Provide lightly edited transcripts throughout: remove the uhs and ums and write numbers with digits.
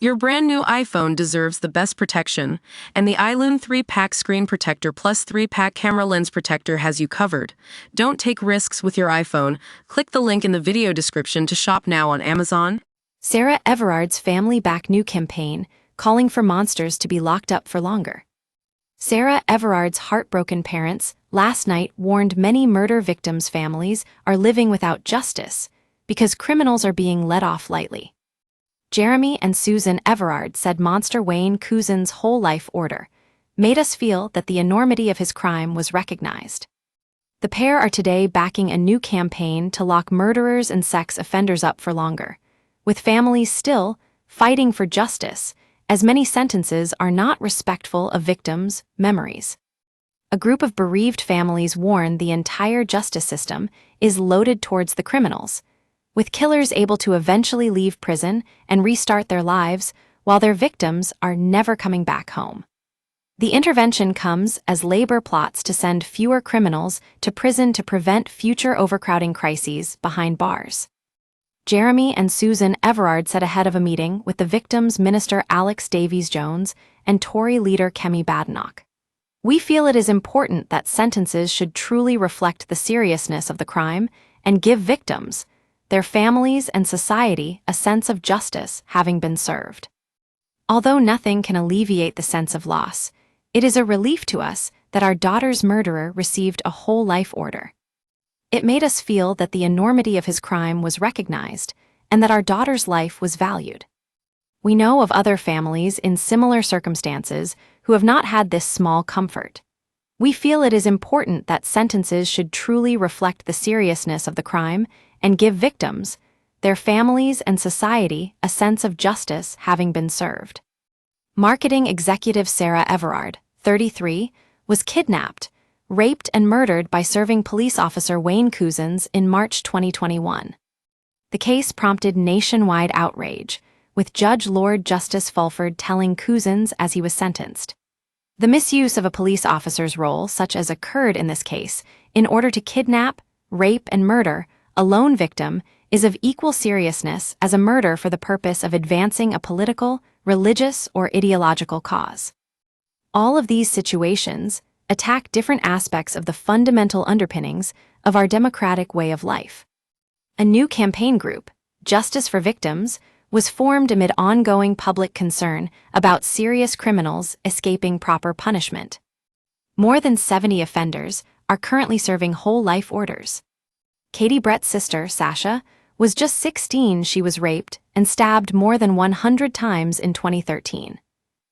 Your brand new iPhone deserves the best protection, and the iLune 3-pack screen protector plus 3-pack camera lens protector has you covered. Don't take risks with your iPhone. Click the link in the video description to shop now on Amazon. Sarah Everard's Family Back New campaign, calling for monsters to be locked up for longer. Sarah Everard's heartbroken parents last night warned many murder victims' families are living without justice because criminals are being let off lightly. Jeremy and Susan Everard said Monster Wayne Cousin's whole life order made us feel that the enormity of his crime was recognized. The pair are today backing a new campaign to lock murderers and sex offenders up for longer, with families still fighting for justice, as many sentences are not respectful of victims' memories. A group of bereaved families warn the entire justice system is loaded towards the criminals, with killers able to eventually leave prison and restart their lives while their victims are never coming back home. The intervention comes as Labor plots to send fewer criminals to prison to prevent future overcrowding crises behind bars. Jeremy and Susan Everard said ahead of a meeting with the victims' minister Alex Davies-Jones and Tory leader Kemi Badenoch. "We feel it is important that sentences should truly reflect the seriousness of the crime and give victims, their families and society a sense of justice having been served. Although nothing can alleviate the sense of loss, it is a relief to us that our daughter's murderer received a whole life order. It made us feel that the enormity of his crime was recognized and that our daughter's life was valued. We know of other families in similar circumstances who have not had this small comfort. We feel it is important that sentences should truly reflect the seriousness of the crime and give victims, their families and society a sense of justice having been served." Marketing executive Sarah Everard, 33, was kidnapped, raped and murdered by serving police officer Wayne Couzens in March 2021. The case prompted nationwide outrage, with Judge Lord Justice Fulford telling Couzens as he was sentenced, "The misuse of a police officer's role, such as occurred in this case, in order to kidnap, rape, and murder a lone victim is of equal seriousness as a murder for the purpose of advancing a political, religious, or ideological cause. All of these situations attack different aspects of the fundamental underpinnings of our democratic way of life." A new campaign group, Justice for Victims, was formed amid ongoing public concern about serious criminals escaping proper punishment. More than 70 offenders are currently serving whole life orders. Katie Brett's sister, Sasha, was just 16. She was raped and stabbed more than 100 times in 2013.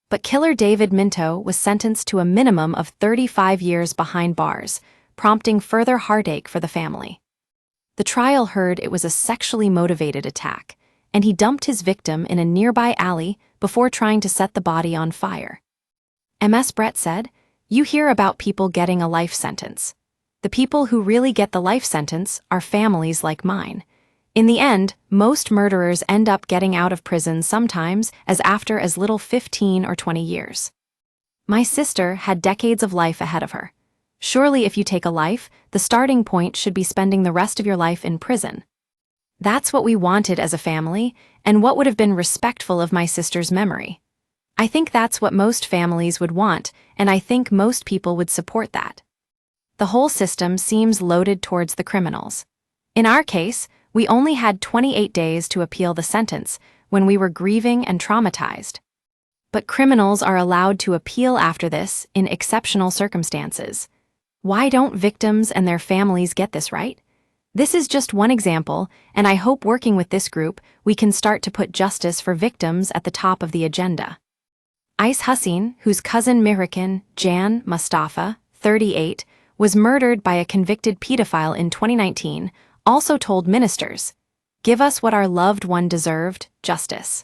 But killer David Minto was sentenced to a minimum of 35 years behind bars, prompting further heartache for the family. The trial heard it was a sexually motivated attack, and he dumped his victim in a nearby alley before trying to set the body on fire. MS Brett said, "You hear about people getting a life sentence. The people who really get the life sentence are families like mine. In the end, most murderers end up getting out of prison sometimes after as little 15 or 20 years. My sister had decades of life ahead of her. Surely if you take a life, the starting point should be spending the rest of your life in prison. That's what we wanted as a family, and what would have been respectful of my sister's memory. I think that's what most families would want, and I think most people would support that. The whole system seems loaded towards the criminals. In our case, we only had 28 days to appeal the sentence when we were grieving and traumatized. But criminals are allowed to appeal after this in exceptional circumstances. Why don't victims and their families get this right? This is just one example, and I hope working with this group, we can start to put justice for victims at the top of the agenda." Ice Hussein, whose cousin Mihrakin Jan Mustafa, 38, was murdered by a convicted pedophile in 2019, also told ministers, "Give us what our loved one deserved, justice."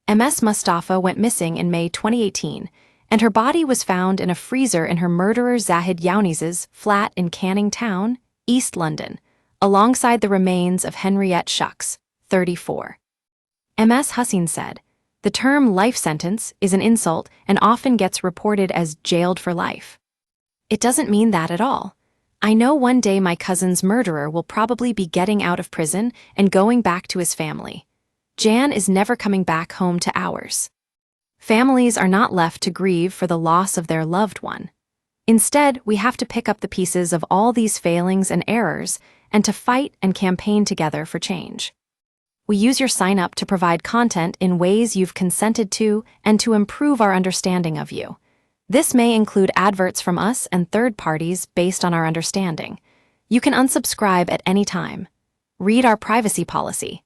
MS Mustafa went missing in May 2018, and her body was found in a freezer in her murderer Zahid Youniz's flat in Canning Town, East London, alongside the remains of Henriette Shucks, 34. MS Hussein said, "The term life sentence is an insult and often gets reported as jailed for life. It doesn't mean that at all. I know one day my cousin's murderer will probably be getting out of prison and going back to his family. Jan is never coming back home to ours. Families are not left to grieve for the loss of their loved one. Instead, we have to pick up the pieces of all these failings and errors and to fight and campaign together for change. We use your sign-up to provide content in ways you've consented to and to improve our understanding of you. This may include adverts from us and third parties based on our understanding. You can unsubscribe at any time. Read our privacy policy.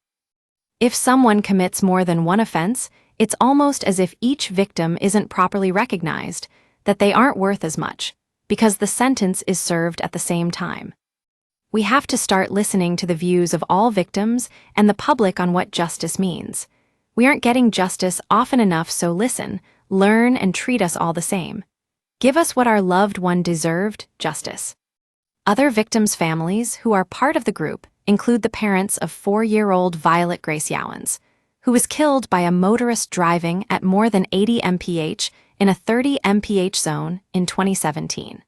If someone commits more than one offense, it's almost as if each victim isn't properly recognized, that they aren't worth as much, because the sentence is served at the same time. We have to start listening to the views of all victims and the public on what justice means. We aren't getting justice often enough, so listen, learn, and treat us all the same. Give us what our loved one deserved, justice. Other victims' families who are part of the group include the parents of 4-year-old Violet Grace Yowens, who was killed by a motorist driving at more than 80 mph in a 30 mph zone in 2017.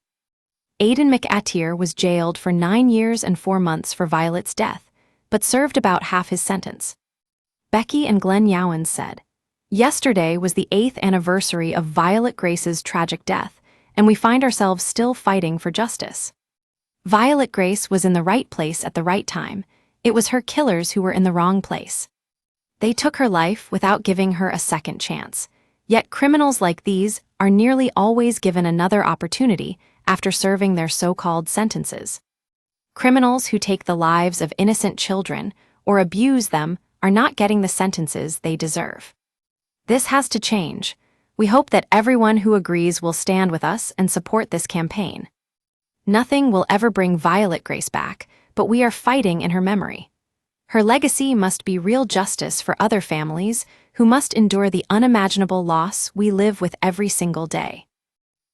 Aidan McAteer was jailed for 9 years and 4 months for Violet's death, but served about half his sentence. Becky and Glenn Yowens said, "Yesterday was the 8th anniversary of Violet Grace's tragic death, and we find ourselves still fighting for justice. Violet Grace was in the right place at the right time. It was her killers who were in the wrong place. They took her life without giving her a second chance. Yet criminals like these are nearly always given another opportunity after serving their so-called sentences. Criminals who take the lives of innocent children or abuse them are not getting the sentences they deserve. This has to change. We hope that everyone who agrees will stand with us and support this campaign. Nothing will ever bring Violet Grace back, but we are fighting in her memory. Her legacy must be real justice for other families who must endure the unimaginable loss we live with every single day."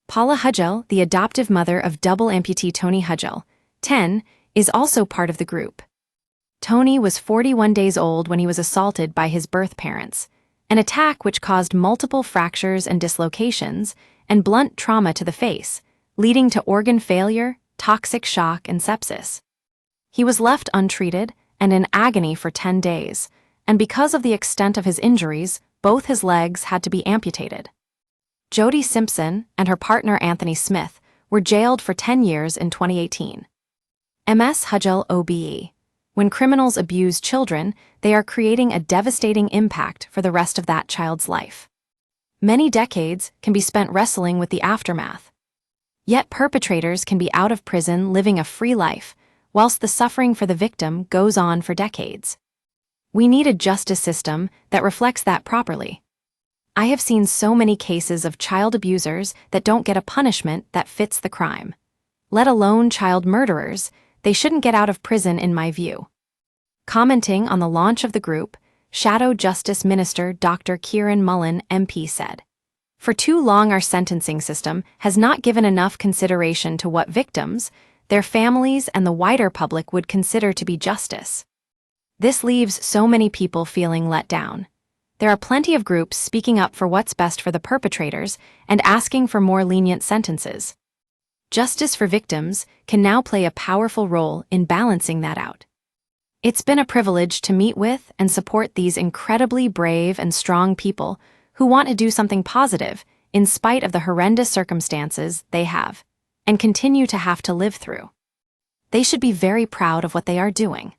Paula Hudgell, the adoptive mother of double amputee Tony Hudgell, 10, is also part of the group. Tony was 41 days old when he was assaulted by his birth parents, an attack which caused multiple fractures and dislocations and blunt trauma to the face, leading to organ failure, toxic shock, and sepsis. He was left untreated and in agony for 10 days, and because of the extent of his injuries, both his legs had to be amputated. Jody Simpson and her partner Anthony Smith were jailed for 10 years in 2018. MS Hudgell OBE. When criminals abuse children, they are creating a devastating impact for the rest of that child's life. Many decades can be spent wrestling with the aftermath. Yet perpetrators can be out of prison living a free life, whilst the suffering for the victim goes on for decades. We need a justice system that reflects that properly. I have seen so many cases of child abusers that don't get a punishment that fits the crime. Let alone child murderers, they shouldn't get out of prison in my view. Commenting on the launch of the group, Shadow Justice Minister Dr. Kieran Mullen, MP, said, "For too long our sentencing system has not given enough consideration to what victims, their families, and the wider public would consider to be justice. This leaves so many people feeling let down. There are plenty of groups speaking up for what's best for the perpetrators and asking for more lenient sentences. Justice for victims can now play a powerful role in balancing that out." It's been a privilege to meet with and support these incredibly brave and strong people who want to do something positive in spite of the horrendous circumstances they have and continue to have to live through. They should be very proud of what they are doing.